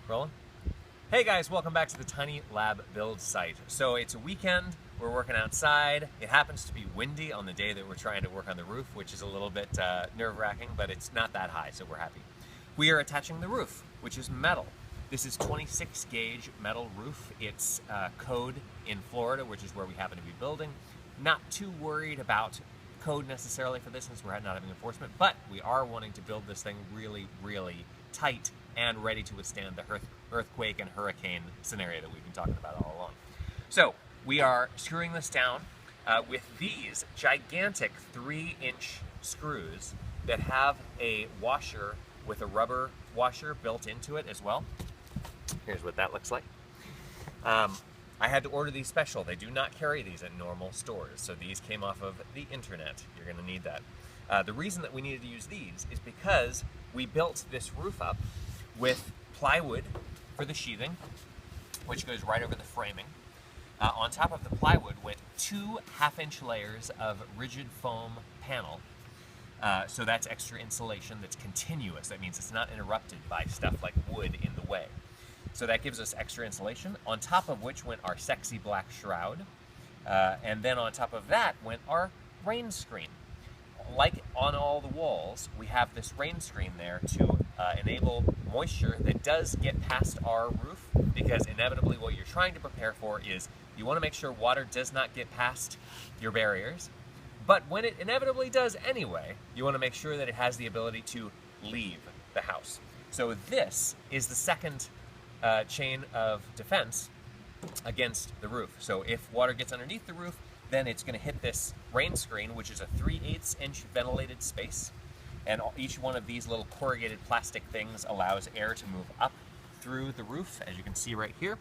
Rolling? Hey guys, welcome back to the Tiny Lab build site. So it's a weekend, we're working outside. It happens to be windy on the day that we're trying to work on the roof, which is a little bit nerve-wracking, but it's not that high, so we're happy. We are attaching the roof, which is metal. This is 26 gauge metal roof. It's code in Florida, which is where we happen to be building. Not too worried about code necessarily for this since we're not having enforcement, but we are wanting to build this thing really, really tight and ready to withstand the earthquake and hurricane scenario that we've been talking about all along. So we are screwing this down with these gigantic 3-inch screws that have a washer with a rubber washer built into it as well. Here's what that looks like. I had to order these special. They do not carry these at normal stores, so these came off of the internet. You're going to need that. The reason that we needed to use these is because we built this roof up with plywood for the sheathing, which goes right over the framing. On top of the plywood went 2 half-inch layers of rigid foam panel. So that's extra insulation that's continuous. That means it's not interrupted by stuff like wood in the way. So that gives us extra insulation, on top of which went our sexy black shroud. And then on top of that went our rain screen. Like on all the walls, we have this rain screen there to enable moisture that does get past our roof, because inevitably what you're trying to prepare for is you want to make sure water does not get past your barriers. But when it inevitably does anyway, you want to make sure that it has the ability to leave the house. So this is the second chain of defense against the roof. So if water gets underneath the roof, then it's going to hit this rain screen, which is a 3/8 inch ventilated space. And each one of these little corrugated plastic things allows air to move up through the roof, as you can see right here.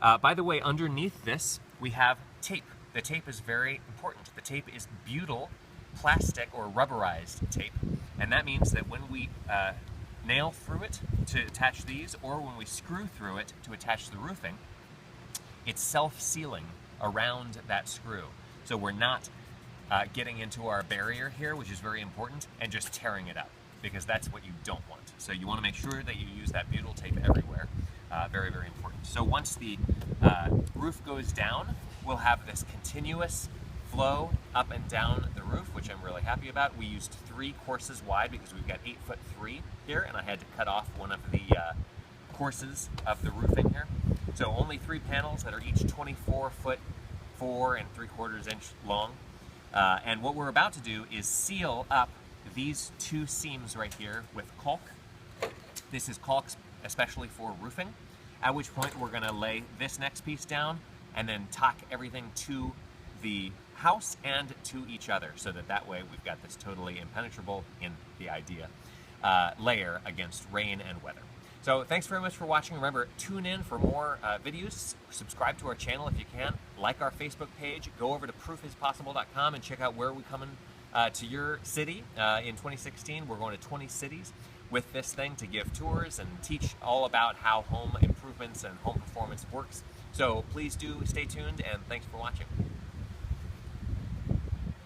By the way, underneath this, we have tape. The tape is very important. The tape is butyl plastic or rubberized tape. And that means that when we nail through it to attach these, or when we screw through it to attach the roofing, it's self-sealing around that screw. So we're not getting into our barrier here, which is very important, and just tearing it up, because that's what you don't want. So you want to make sure that you use that butyl tape everywhere. Very, very important. So once the roof goes down, we'll have this continuous flow up and down the roof, which I'm really happy about. We used 3 courses wide because we've got 8'3" here, and I had to cut off one of the courses of the roofing here. So only 3 panels that are each 24'4" 4¾ inch long. And what we're about to do is seal up these 2 seams right here with caulk. This is caulk especially for roofing, at which point we're going to lay this next piece down and then tack everything to the house and to each other, so that way we've got this totally impenetrable, in the idea, layer against rain and weather. So thanks very much for watching. Remember, tune in for more videos. Subscribe to our channel if you can. Like our Facebook page. Go over to proofispossible.com and check out where we're coming to your city in 2016. We're going to 20 cities with this thing to give tours and teach all about how home improvements and home performance works. So please do stay tuned, and thanks for watching.